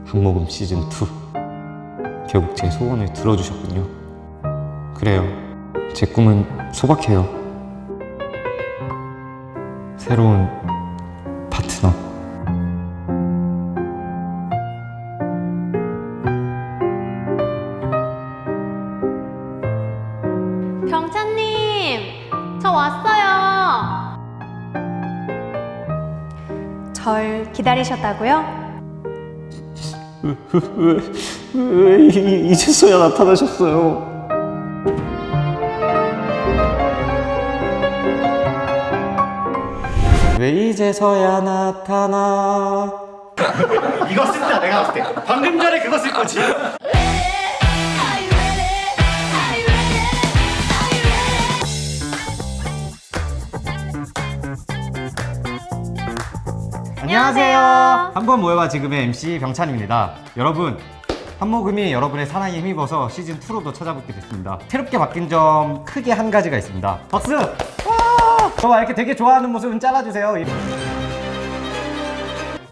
한모금 시즌2 결국 제 소원을 들어주셨군요. 그래요, 제 꿈은 소박해요. 새로운 파트너. 병찬님, 저 왔어요. 절 기다리셨다고요? 왜 이제서야 나타나셨어요? 왜 이제서야 나타나? 이거 쓴다 내가 봤을 때 방금 전에 그거 쓸 거지. 안녕하세요. 한번 모여봐 지금의 MC 병찬입니다. 여러분, 한모금이 여러분의 사랑에 힘입어서 시즌2로도 찾아뵙게 됐습니다. 새롭게 바뀐 점 크게 한 가지가 있습니다. 박수! 와! 저와 이렇게 되게 좋아하는 모습은 잘라주세요.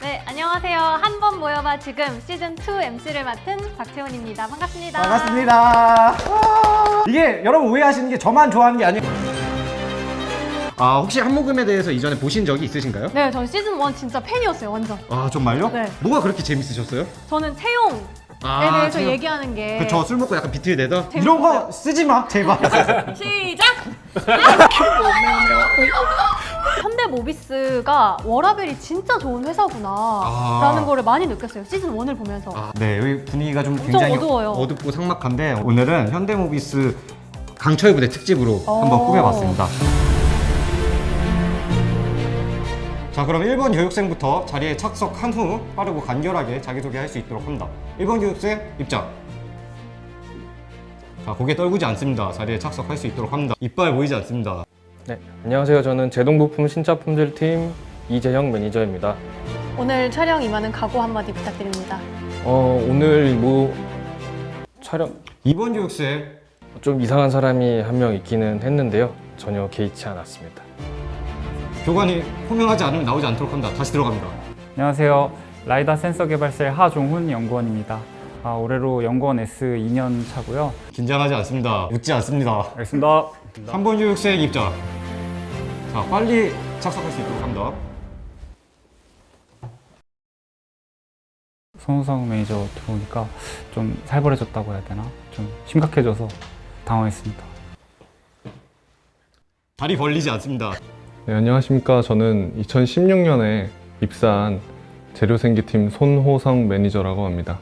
네, 안녕하세요. 한 번 모여봐 지금 시즌2 MC를 맡은 박채원입니다. 반갑습니다. 반갑습니다. 와! 이게 여러분 오해하시는 게 저만 좋아하는 게 아니고, 혹시 한모금에 대해서 이전에 보신 적이 있으신가요? 네, 전 시즌1 진짜 팬이었어요, 완전. 아, 정말요? 네. 뭐가 그렇게 재밌으셨어요? 저는 채용에 대해서 얘기하는 게. 그 저 술 먹고 약간 비틀 내던 재밌었어요. 이런 거 쓰지 마, 제발. 시작! 현대모비스가 워라밸이 진짜 좋은 회사구나 라는 거를 많이 느꼈어요, 시즌1을 보면서. 네, 여기 분위기가 좀 엄청 굉장히 어두워요. 어둡고 삭막한데 오늘은 현대모비스 강철 부대 특집으로 한번 꾸며봤습니다. 자, 그럼 1번 교육생부터 자리에 착석한 후 빠르고 간결하게 자기소개할 수 있도록 합니다. 1번 교육생 입장. 자, 고개 떨구지 않습니다. 자리에 착석할 수 있도록 합니다. 이빨 보이지 않습니다. 네, 안녕하세요. 저는 제동부품 신차품질팀 이재형 매니저입니다. 오늘 촬영 임하는 각오 한마디 부탁드립니다. 오늘 촬영 2번 교육생. 좀 이상한 사람이 한 명 있기는 했는데요. 전혀 개의치 않았습니다. 교관이 호명하지 않으면 나오지 않도록 합니다. 다시 들어갑니다. 안녕하세요. 라이다 센서 개발사의 하종훈 연구원입니다. 올해로 연구원 S 2년 차고요. 긴장하지 않습니다. 웃지 않습니다. 알겠습니다. 3번 교육생 입장. 자, 빨리 착석할 수 있도록 합니다. 손호성 매니저 들어오니까 좀 살벌해졌다고 해야 되나? 좀 심각해져서 당황했습니다. 다리 벌리지 않습니다. 네, 안녕하십니까. 저는 2016년에 입사한 재료생기팀 손호성 매니저라고 합니다.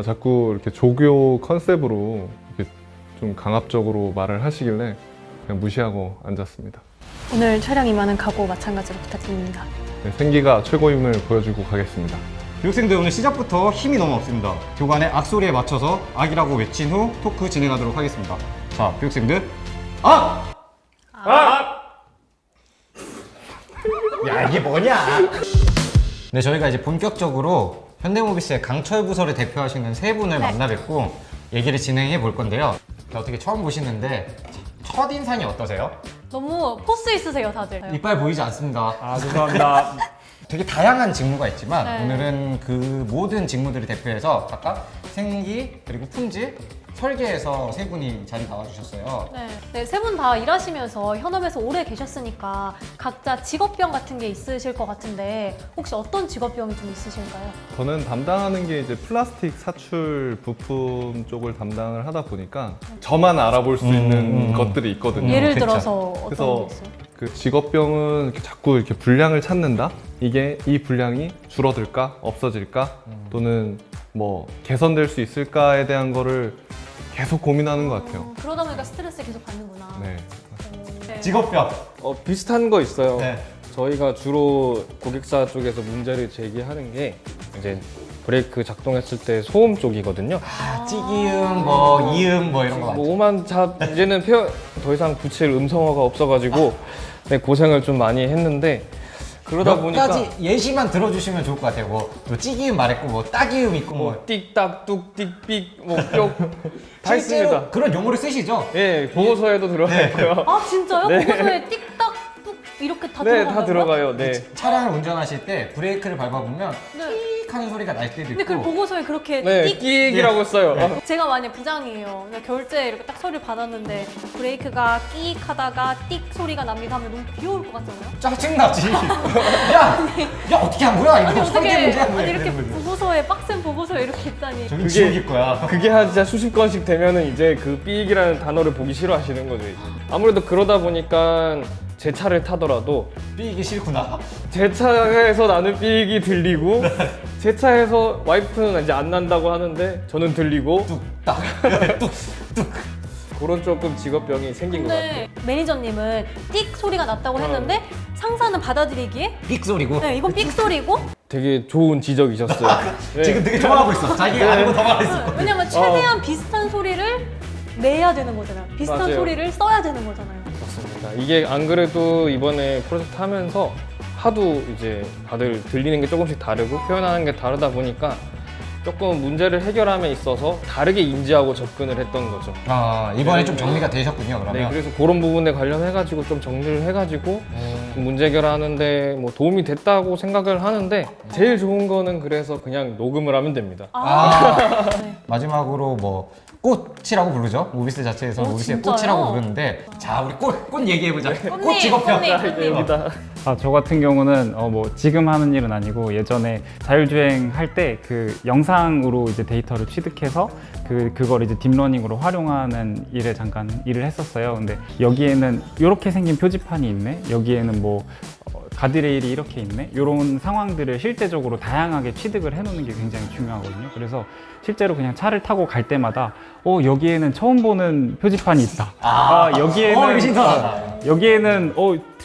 자꾸 이렇게 조교 컨셉으로 이렇게 좀 강압적으로 말을 하시길래 그냥 무시하고 앉았습니다. 오늘 촬영 임하는 각오 마찬가지로 부탁드립니다. 네, 생기가 최고임을 보여주고 가겠습니다. 교육생들 오늘 시작부터 힘이 너무 없습니다. 교관의 악소리에 맞춰서 악이라고 외친 후 토크 진행하도록 하겠습니다. 자, 교육생들 악! 야, 이게 뭐냐? 네, 저희가 이제 본격적으로 현대모비스의 강철 부서를 대표하시는 세 분을 만나 뵙고 얘기를 진행해 볼 건데요. 어떻게 처음 보시는데 첫 인상이 어떠세요? 너무 포스 있으세요, 다들. 이빨 보이지 않습니다. 죄송합니다. 되게 다양한 직무가 있지만 네. 오늘은 그 모든 직무들을 대표해서 각각 생기 그리고 품질, 설계에서 세 분이 자리 나와주셨어요. 네, 세 분 다 일하시면서 현업에서 오래 계셨으니까 각자 직업병 같은 게 있으실 것 같은데 혹시 어떤 직업병이 좀 있으실까요? 저는 담당하는 게 이제 플라스틱 사출 부품 쪽을 담당을 하다 보니까 저만 알아볼 수 있는 것들이 있거든요. 예를 그쵸. 들어서 어떤 그래서 게 있어요? 그 직업병은 이렇게 자꾸 이렇게 분량을 찾는다? 이게 이 분량이 줄어들까? 없어질까? 또는 뭐 개선될 수 있을까에 대한 거를 계속 고민하는 것 같아요. 그러다 보니까 스트레스 계속 받는구나. 네. 네. 직업병. 비슷한 거 있어요. 네. 저희가 주로 고객사 쪽에서 문제를 제기하는 게 이제 브레이크 작동했을 때 소음 쪽이거든요. 찌기음, 뭐 이음, 뭐 이런 거 많죠. 오만 이제는 더 이상 붙일 음성어가 없어가지고 네, 고생을 좀 많이 했는데 그러다 몇 보니까 가지 예시만 들어주시면 좋을 것 같아요. 뭐 찌기음 말했고, 뭐 따기음 있고, 뭐 띡딱 뚝띡삑 다 실제로 있습니다. 그런 용어를 쓰시죠? 예, 보고서에도 들어가 네. 있고요. 아, 진짜요? 네. 보고서에 띡딱 뚝 이렇게 다 네, 들어가요? 다 들어가요. 네. 차량을 운전하실 때 브레이크를 밟아보면 네. 띡 하는 소리가 날 때도 근데 그 있고 보고서에 그렇게 네, 띡 끼익이라고 써요. 제가 만약 부장이에요. 그냥 결제 이렇게 딱 소리를 받았는데 브레이크가 끼익 하다가 띡 소리가 납니다 하면 너무 귀여울 것 같잖아요. 짜증나지. 야 어떻게 한 거야? 아니 이거 어떻게 설계 문제야, 아니 이렇게 이러는 거지. 보고서에 빡센 보고서에 이렇게 있다니. 저기 지옥일 거야. 그게 한 진짜 수십 건씩 되면은 이제 그 삐익이라는 단어를 보기 싫어하시는 거죠. 이제. 아무래도 그러다 보니까 제 차를 타더라도 삐이기 싫구나. 제 차에서 나는 삐익이 들리고 제 차에서 와이프는 이제 안 난다고 하는데 저는 들리고 뚝딱 뚝뚝. 그런 조금 직업병이 생긴 것 같아요. 근데 매니저님은 띡 소리가 났다고 했는데 상사는 받아들이기에 삑 소리고. 네, 이건 삑 소리고 되게 좋은 지적이셨어요. 네. 지금 되게 좋아하고 있어. 자기가 아는 거더 말했어. 왜냐면 최대한 비슷한 소리를 내야 되는 거잖아요. 비슷한 맞아요. 소리를 써야 되는 거잖아요. 맞습니다. 이게 안 그래도 이번에 프로젝트 하면서 하도 이제 다들 들리는 게 조금씩 다르고 표현하는 게 다르다 보니까 조금 문제를 해결함에 있어서 다르게 인지하고 접근을 했던 거죠. 아 이번에 좀 정리가 되셨군요. 네, 그러면. 그래서 그런 부분에 관련해가지고 좀 정리를 해가지고 문제 해결하는데 뭐 도움이 됐다고 생각을 하는데 제일 좋은 거는 그래서 그냥 녹음을 하면 됩니다. 네. 마지막으로 뭐 꽃이라고 부르죠. 모비스 자체에서 모비스의 진짜요? 꽃이라고 부르는데 자 우리 꽃 얘기해보자. 꽃 꽃님, 직업병. 꽃님. 입니다. 저 같은 경우는 뭐 지금 하는 일은 아니고 예전에 자율주행 할 때 그 영상으로 이제 데이터를 취득해서 그걸 이제 딥러닝으로 활용하는 일에 잠깐 일을 했었어요. 근데 여기에는 이렇게 생긴 표지판이 있네. 여기에는 뭐 가드레일이 이렇게 있네. 이런 상황들을 실제적으로 다양하게 취득을 해놓는 게 굉장히 중요하거든요. 그래서 실제로 그냥 차를 타고 갈 때마다 여기에는 처음 보는 표지판이 있다. 여기에는 이거 신선하다. 여기에는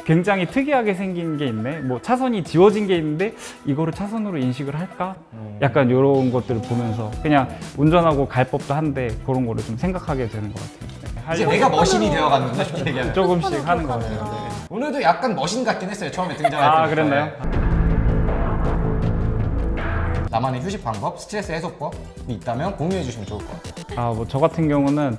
굉장히 특이하게 생긴 게 있네. 뭐 차선이 지워진 게 있는데 이거를 차선으로 인식을 할까? 약간 이런 것들을 보면서 그냥 운전하고 갈 법도 한데 그런 거를 좀 생각하게 되는 것 같아요. 네, 이제 내가 머신이 되어가는구나 쉽게 얘기하면. 조금씩 하는 것 같아요. 네. 오늘도 약간 머신 같긴 했어요. 처음에 등장할 때. 그랬나요? 나만의 휴식 방법, 스트레스 해소법이 있다면 공유해 주시면 좋을 것 같아요. 뭐 저 같은 경우는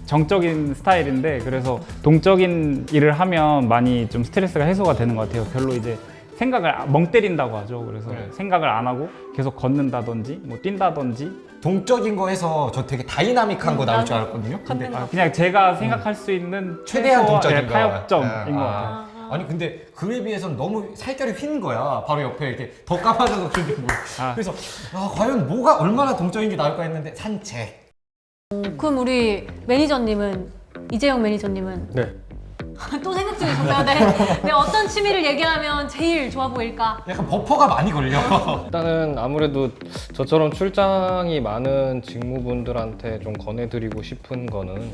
정적인 스타일인데 그래서 동적인 일을 하면 많이 좀 스트레스가 해소가 되는 것 같아요. 별로 이제 생각을 멍 때린다고 하죠. 그래서 생각을 안 하고 계속 걷는다든지 뭐 뛴다든지 동적인 거 해서 저 되게 다이나믹한 거 나올 줄 알았거든요. 근데 그냥 제가 생각할 수 있는 최대한 최소와 동적인 거. 타협점인 것 같아요. 아니 근데 그에 비해서는 너무 살결이 휜 거야. 바로 옆에 이렇게 더 까마져서 그게 뭐. 그래서 과연 뭐가 얼마나 동적인 게 나올까 했는데 산책. 그럼 우리 매니저님은 이재영 매니저님은 네. 또 생각 중이셨어요? 네. 어떤 취미를 얘기하면 제일 좋아 보일까? 약간 버퍼가 많이 걸려. 일단은 아무래도 저처럼 출장이 많은 직무분들한테 좀 권해드리고 싶은 거는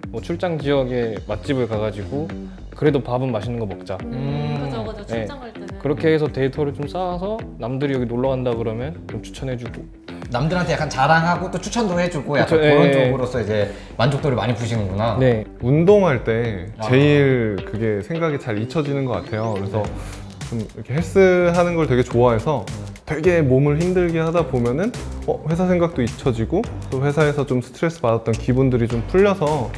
뭐 출장 지역에 맛집을 가가지고 그래도 밥은 맛있는 거 먹자. 그죠. 출장 갈 때는. 그렇게 해서 데이터를 좀 쌓아서 남들이 여기 놀러 간다 그러면 좀 추천해주고. 남들한테 약간 자랑하고 또 추천도 해주고 약간 그쵸, 그런 예. 쪽으로서 이제 만족도를 많이 보시는구나. 네. 운동할 때 제일 그게 생각이 잘 잊혀지는 것 같아요. 그래서 좀 이렇게 헬스 하는 걸 되게 좋아해서 되게 몸을 힘들게 하다 보면은 회사 생각도 잊혀지고 또 회사에서 좀 스트레스 받았던 기분들이 좀 풀려서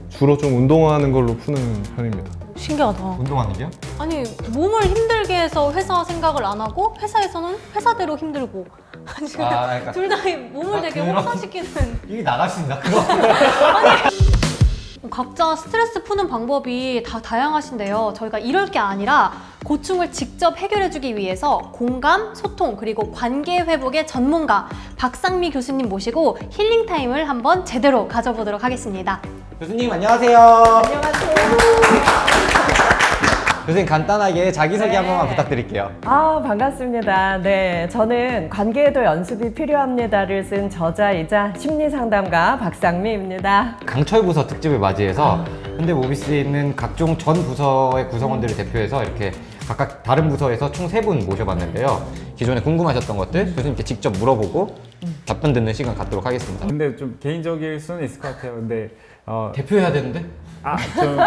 주로 좀 운동하는 걸로 푸는 편입니다. 신기하다. 운동하는 게요? 아니 몸을 힘들게 해서 회사 생각을 안 하고 회사에서는 회사대로 힘들고 그러니까. 둘 다 몸을 되게 그런- 혹사시키는 이게 나갈 수 있나? 그거? 각자 스트레스 푸는 방법이 다 다양하신데요. 저희가 이럴 게 아니라 고충을 직접 해결해주기 위해서 공감, 소통, 그리고 관계 회복의 전문가 박상미 교수님 모시고 힐링 타임을 한번 제대로 가져보도록 하겠습니다. 교수님 안녕하세요. 안녕하세요. 교수님 간단하게 자기소개 한 번만 부탁드릴게요. 반갑습니다. 네, 저는 관계에도 연습이 필요합니다를 쓴 저자이자 심리상담가 박상미입니다. 강철 부서 특집을 맞이해서 현대모비스에 있는 각종 전 부서의 구성원들을 대표해서 이렇게 각각 다른 부서에서 총 3분 모셔봤는데요. 기존에 궁금하셨던 것들 교수님께 직접 물어보고 답변 듣는 시간 갖도록 하겠습니다. 근데 좀 개인적일 수는 있을 것 같아요. 근데 대표해야 되는데? 좀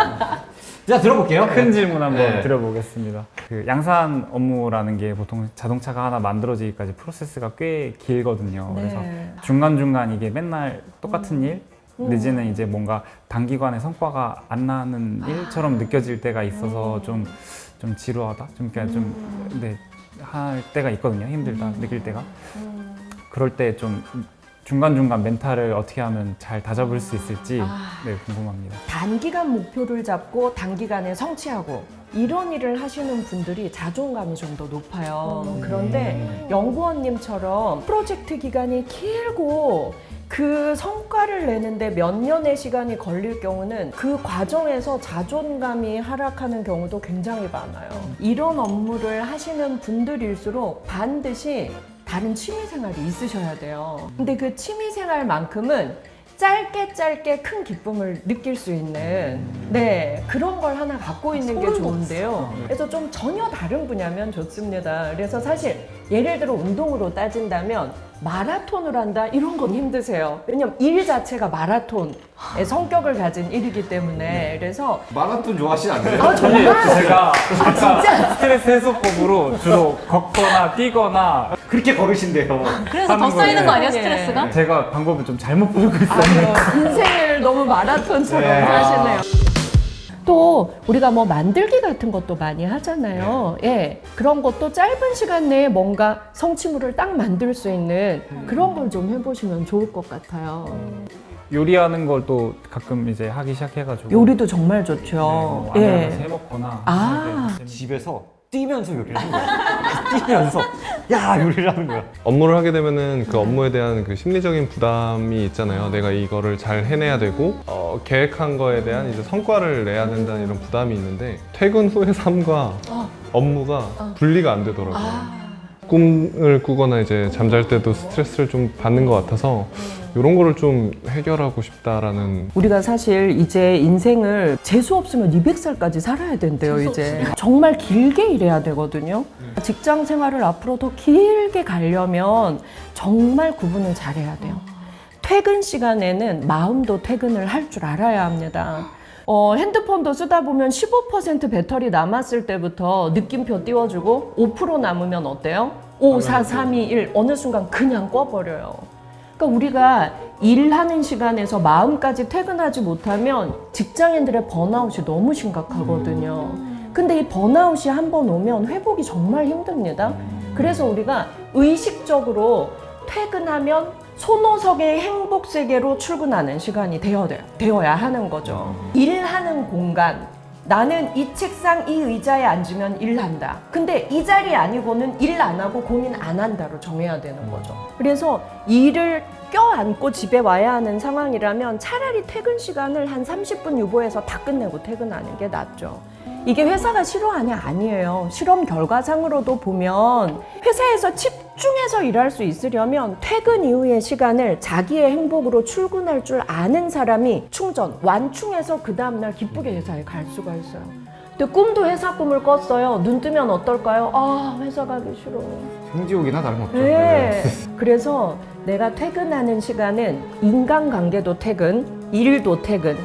자 들어볼게요. 큰 질문 한번 네. 드려보겠습니다. 그 양산 업무라는 게 보통 자동차가 하나 만들어지기까지 프로세스가 꽤 길거든요. 네. 그래서 중간중간 이게 맨날 똑같은 일, 내지는 이제 뭔가 단기간에 성과가 안 나는 일처럼 느껴질 때가 있어서 좀 지루하다, 좀 그냥 할 때가 있거든요. 힘들다 느낄 때가. 그럴 때 좀 중간중간 멘탈을 어떻게 하면 잘 다잡을 수 있을지 네, 궁금합니다. 단기간 목표를 잡고 단기간에 성취하고 이런 일을 하시는 분들이 자존감이 좀 더 높아요. 그런데 연구원님처럼 프로젝트 기간이 길고 그 성과를 내는데 몇 년의 시간이 걸릴 경우는 그 과정에서 자존감이 하락하는 경우도 굉장히 많아요. 이런 업무를 하시는 분들일수록 반드시 다른 취미생활이 있으셔야 돼요. 근데 그 취미생활만큼은 짧게 큰 기쁨을 느낄 수 있는 그런 걸 하나 갖고 있는 게 좋은데요. 그래서 좀 전혀 다른 분야면 좋습니다. 그래서 사실 예를 들어 운동으로 따진다면 마라톤을 한다 이런 건 힘드세요. 왜냐면 일 자체가 마라톤의 성격을 가진 일이기 때문에. 그래서 마라톤 좋아하시지 않나요? 정말 제가 아까 진짜? 스트레스 해소법으로 주로 걷거나 뛰거나 그렇게 걸으신대요. 그래서 더 하는 쌓이는 거예요. 거 아니에요, 네. 스트레스가? 제가 방법을 좀 잘못 배우고 있어요. 인생을 너무 마라톤처럼 하시네요. 또 우리가 뭐 만들기 같은 것도 많이 하잖아요. 예, 그런 것도 짧은 시간 내에 뭔가 성취물을 딱 만들 수 있는 그런 걸 좀 해보시면 좋을 것 같아요. 요리하는 걸 또 가끔 이제 하기 시작해가지고 요리도 정말 좋죠. 예. 예. 해 먹거나 아. 집에서 뛰면서 요리를 하는 거야. 뛰면서 야 요리를 하는 거야. 업무를 하게 되면은 그 업무에 대한 그 심리적인 부담이 있잖아요. 내가 이거를 잘 해내야 되고 계획한 거에 대한 이제 성과를 내야 된다는 이런 부담이 있는데 퇴근 후의 삶과 업무가 분리가 안 되더라고요. 꿈을 꾸거나 이제 잠잘 때도 스트레스를 좀 받는 것 같아서 이런 거를 좀 해결하고 싶다라는. 우리가 사실 이제 인생을 재수 없으면 200살까지 살아야 된대요, 이제. 정말 길게 일해야 되거든요. 직장 생활을 앞으로 더 길게 가려면 정말 구분을 잘해야 돼요. 퇴근 시간에는 마음도 퇴근을 할 줄 알아야 합니다. 핸드폰도 쓰다 보면 15% 배터리 남았을 때부터 느낌표 띄워주고 5% 남으면 어때요? 5, 4, 3, 2, 1 어느 순간 그냥 꺼버려요. 그러니까 우리가 일하는 시간에서 마음까지 퇴근하지 못하면 직장인들의 번아웃이 너무 심각하거든요. 근데 이 번아웃이 한번 오면 회복이 정말 힘듭니다. 그래서 우리가 의식적으로 퇴근하면 손호석의 행복 세계로 출근하는 시간이 되어야 하는 거죠. 일하는 공간. 나는 이 책상, 이 의자에 앉으면 일한다. 근데 이 자리 아니고는 일 안 하고 고민 안 한다로 정해야 되는 거죠. 그래서 일을 껴안고 집에 와야 하는 상황이라면 차라리 퇴근 시간을 한 30분 유보해서 다 끝내고 퇴근하는 게 낫죠. 이게 회사가 싫어하냐? 아니에요. 실험 결과상으로도 보면 회사에서 집중해서 일할 수 있으려면 퇴근 이후의 시간을 자기의 행복으로 출근할 줄 아는 사람이 완충해서 그 다음날 기쁘게 회사에 갈 수가 있어요. 근데 꿈도 회사 꿈을 꿨어요. 눈 뜨면 어떨까요? 아, 회사 가기 싫어. 생지옥이나 다름없죠. 네. 그래서 내가 퇴근하는 시간은 인간관계도 퇴근, 일도 퇴근.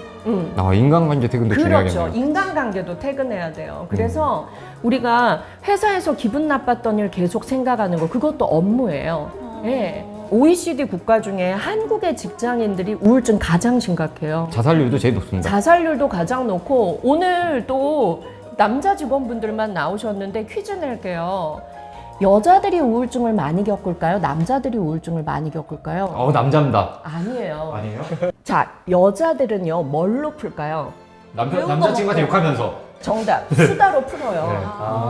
인간관계 퇴근도 그렇죠. 중요하겠네요. 인간관계도 퇴근해야 돼요. 그래서 우리가 회사에서 기분 나빴던 일 계속 생각하는 거 그것도 업무예요. 예. OECD 국가 중에 한국의 직장인들이 우울증 가장 심각해요. 자살률도 제일 높습니다. 자살률도 가장 높고 오늘 또 남자 직원분들만 나오셨는데 퀴즈 낼게요. 여자들이 우울증을 많이 겪을까요? 남자들이 우울증을 많이 겪을까요? 남자입니다. 아니에요. 아니에요? 자, 여자들은요 뭘로 풀까요? 남자친구한테 욕하면서. 정답, 수다로 풀어요.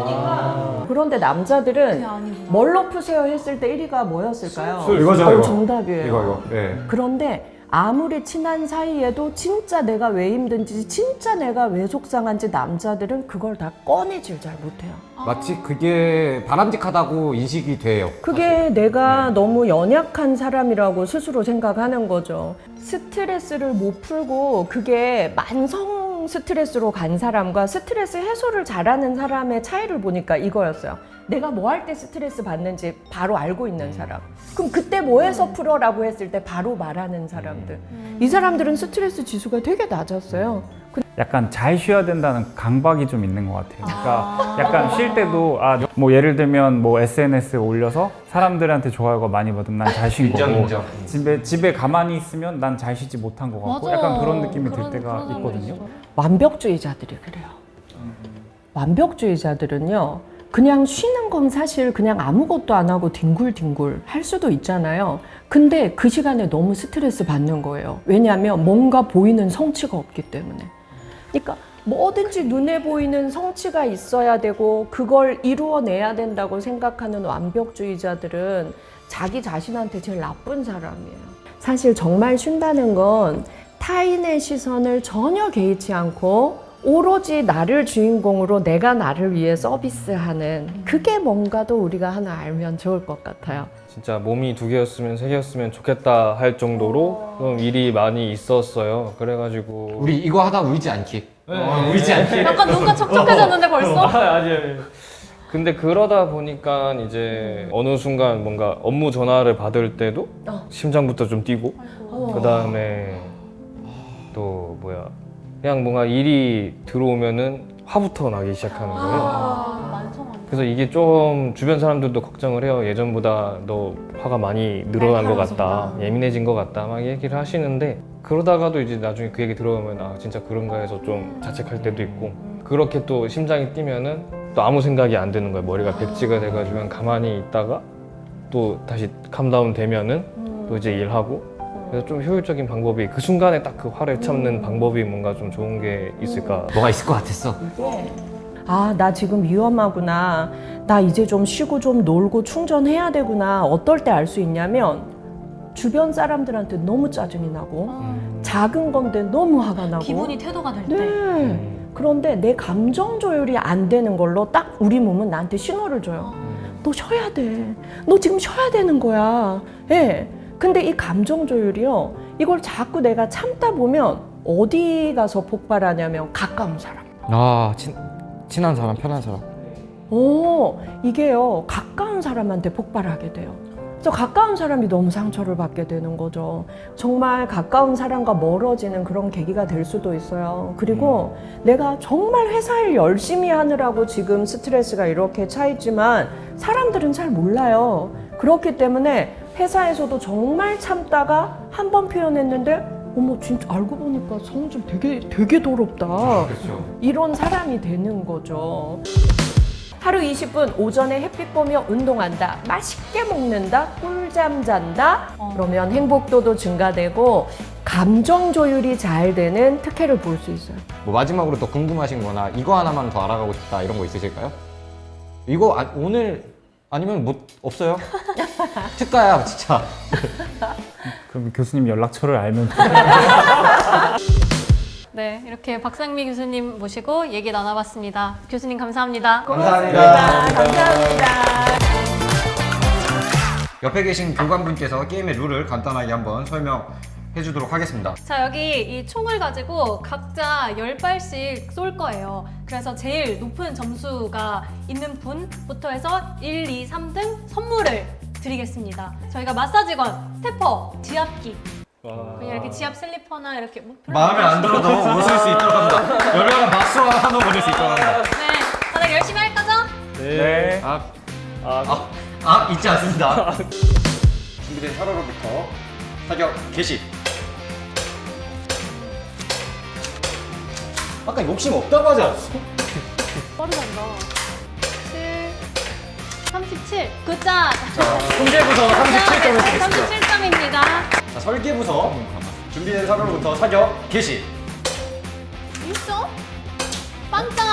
네. 그런데 남자들은 뭘로 푸세요 했을 때 1위가 뭐였을까요? 술, 이거죠, 이거. 정답이에요. 이거. 네. 그런데 아무리 친한 사이에도 진짜 내가 왜 힘든지, 진짜 내가 왜 속상한지 남자들은 그걸 다 꺼내질 잘 못해요. 마치 그게 바람직하다고 인식이 돼요. 그게 내가 너무 연약한 사람이라고 스스로 생각하는 거죠. 스트레스를 못 풀고 그게 만성 스트레스로 간 사람과 스트레스 해소를 잘하는 사람의 차이를 보니까 이거였어요. 내가 뭐 할 때 스트레스 받는지 바로 알고 있는 사람. 그럼 그때 뭐 해서 풀어라고 했을 때 바로 말하는 사람들. 이 사람들은 스트레스 지수가 되게 낮았어요. 약간 잘 쉬어야 된다는 강박이 좀 있는 것 같아요. 그러니까 약간 쉴 때도 뭐 예를 들면 뭐 SNS에 올려서 사람들한테 좋아요가 많이 받으면 난 잘 쉰 거고 인정. 집에 가만히 있으면 난 잘 쉬지 못한 것 같고 맞아. 약간 그런 느낌이 들 때가 그런 사람이 있거든요. 있어. 완벽주의자들이 그래요. 완벽주의자들은요, 그냥 쉬는 건 사실 그냥 아무것도 안 하고 뒹굴뒹굴 할 수도 있잖아요. 근데 그 시간에 너무 스트레스 받는 거예요. 왜냐하면 뭔가 보이는 성취가 없기 때문에. 그러니까 뭐든지 눈에 보이는 성취가 있어야 되고 그걸 이루어내야 된다고 생각하는 완벽주의자들은 자기 자신한테 제일 나쁜 사람이에요. 사실 정말 쉰다는 건 타인의 시선을 전혀 개의치 않고 오로지 나를 주인공으로 내가 나를 위해 서비스하는, 그게 뭔가도 우리가 하나 알면 좋을 것 같아요. 진짜 몸이 2개였으면 3개였으면 좋겠다 할 정도로 좀 일이 많이 있었어요. 그래가지고 우리 이거 하다 울지 않기. 울지 않기. 약간 눈가 촉촉해졌는데 벌써? 아니에요. 근데 그러다 보니까 이제 어느 순간 뭔가 업무 전화를 받을 때도 심장부터 좀 뛰고 그 다음에 또 뭐야 그냥 뭔가 일이 들어오면은 화부터 나기 시작하는 거예요. 만성하네. 그래서 이게 좀 주변 사람들도 걱정을 해요. 예전보다 너 화가 많이 늘어난 것 같다, 예민해진 것 같다 막 얘기를 하시는데, 그러다가도 이제 나중에 그 얘기 들어보면 아 진짜 그런가 해서 좀 자책할 때도 있고, 그렇게 또 심장이 뛰면은 또 아무 생각이 안 드는 거예요. 머리가 백지가 돼가지고 그냥 가만히 있다가 또 다시 캄다운 되면은 또 이제 일하고. 그래서 좀 효율적인 방법이, 그 순간에 딱 그 화를 참는 방법이 뭔가 좀 좋은 게 있을까. 뭐가 있을 것 같았어. 아, 나 지금 위험하구나. 나 이제 좀 쉬고 좀 놀고 충전해야 되구나. 어떨 때 알 수 있냐면 주변 사람들한테 너무 짜증이 나고 작은 건데 너무 화가 나고 기분이 태도가 될 때. 네. 그런데 내 감정 조율이 안 되는 걸로 딱 우리 몸은 나한테 신호를 줘요. 너 쉬어야 돼. 너 지금 쉬어야 되는 거야. 예. 근데 이 감정 조율이요, 이걸 자꾸 내가 참다 보면 어디 가서 폭발하냐면 가까운 사람. 친한 사람, 편한 사람. 이게요, 가까운 사람한테 폭발하게 돼요. 그래서 가까운 사람이 너무 상처를 받게 되는 거죠. 정말 가까운 사람과 멀어지는 그런 계기가 될 수도 있어요. 그리고 내가 정말 회사 일 열심히 하느라고 지금 스트레스가 이렇게 차 있지만 사람들은 잘 몰라요. 그렇기 때문에 회사에서도 정말 참다가 한 번 표현했는데 어머 진짜 알고 보니까 성질 되게 더럽다. 그렇죠. 이런 사람이 되는 거죠. 하루 20분 오전에 햇빛 보며 운동한다, 맛있게 먹는다, 꿀잠 잔다, 그러면 행복도도 증가되고 감정 조율이 잘 되는 특혜를 볼 수 있어요. 뭐 마지막으로 더 궁금하신 거나 이거 하나만 더 알아가고 싶다 이런 거 있으실까요? 이거 오늘 아니면 뭐 없어요? 특가야 진짜. 그럼 교수님 연락처를 알면 네, 이렇게 박상미 교수님 모시고 얘기 나눠봤습니다. 교수님 감사합니다. 감사합니다. 옆에 계신 교관분께서 게임의 룰을 간단하게 한번 설명해 주도록 하겠습니다. 자, 여기 이 총을 가지고 각자 10발씩 쏠 거예요. 그래서 제일 높은 점수가 있는 분부터 해서 1, 2, 3등 선물을 드리겠습니다. 저희가 마사지건, 스태퍼, 지압기, 그냥 이렇게 지압 슬리퍼나 이렇게 뭐 별로 마음에 안 들어도 웃을 수 있도록 합니다. 여러분 박수와 한번 보낼 수 있도록 합니다. 네, 다들 열심히 할 거죠? 네. 잊지 않습니다. 준비된 사로로부터 사격 개시. 아까 욕심 없다고 하지 않았어? 빠르단다. 7, 37. 굿잡. 통제부서 37점을 드리겠습니다. 37점입니다. 자, 설계부서 준비된 사로로부터 사격 개시. 1점? 빵점.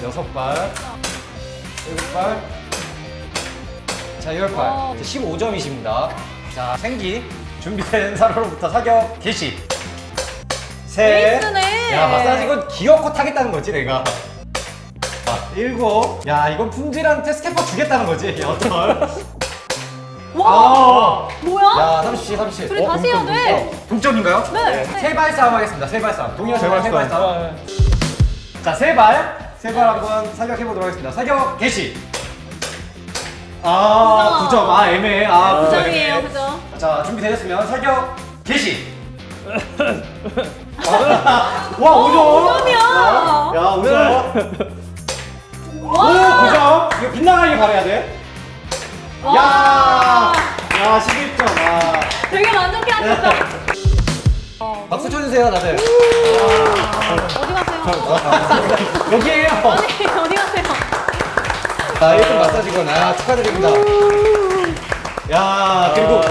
6발, 7발, 자 10발, 15점이십니다. 자 생기 준비된 사로로부터 사격 개시. 셋. 에이스네. 야 마사지건 기어코 타겠다는 거지 내가. 자 7. 야 이건 품질한테 스태퍼 주겠다는 거지. 어떨? 와. 뭐야? 야 30, 30. 둘이 다시 해야 돼. 동점인가요? 네. 세발 싸움 하겠습니다. 세발 싸움. 동일한 세발 세발 싸움. 자, 세 발 한번 사격해 보도록 하겠습니다. 사격 개시. 9점. 애매해. 9점. 9점이에요, 그죠? 자, 준비되셨으면 사격 개시. 와, 5점. 5점이야. 야, 5점. 오, 9점. 이거 빗나가길 바라야 돼. 야, 11점. 아. 되게 만족해 하셨다. 박수 쳐주세요, 다들. 어디 가세요? 여기에요. 아니, 어디 가세요? 아, 1등 마사지건. 아, 축하드립니다. 야, 그리고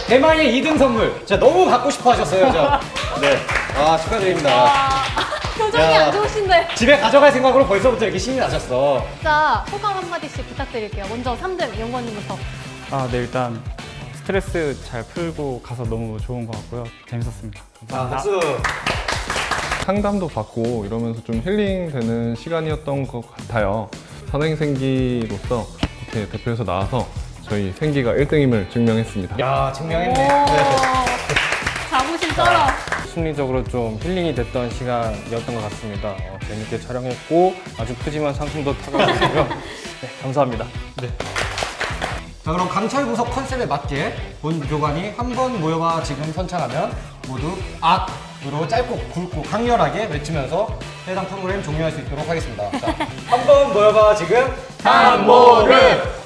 대망의 2등 선물. 진짜 너무 갖고 싶어 하셨어요, 저. 네. 아, 축하드립니다. 표정이 야. 안 좋으신데. 집에 가져갈 생각으로 벌써부터 이렇게 신이 나셨어. 진짜 소감 한마디씩 부탁드릴게요. 먼저 3등 연구원님부터. 아, 네, 일단 스트레스 잘 풀고 가서 너무 좋은 것 같고요. 재밌었습니다. 자, 감사합니다. 박수. 상담도 받고 이러면서 좀 힐링되는 시간이었던 것 같아요. 선행생기로서 이렇게 대표에서 나와서 저희 생기가 1등임을 증명했습니다. 야, 증명했네. 오, 네. 자부심 쩔어. 심리적으로 좀 힐링이 됐던 시간이었던 것 같습니다. 재밌게 촬영했고 아주 푸짐한 상품도 타가지고요. 네, 감사합니다. 자, 그럼 강철 부서 컨셉에 맞게 본 교관이 한 번 모여봐 지금 선창하면 모두 악으로 짧고 굵고 강렬하게 외치면서 해당 프로그램 종료할 수 있도록 하겠습니다. 자, 한 번 모여봐 지금 한모름.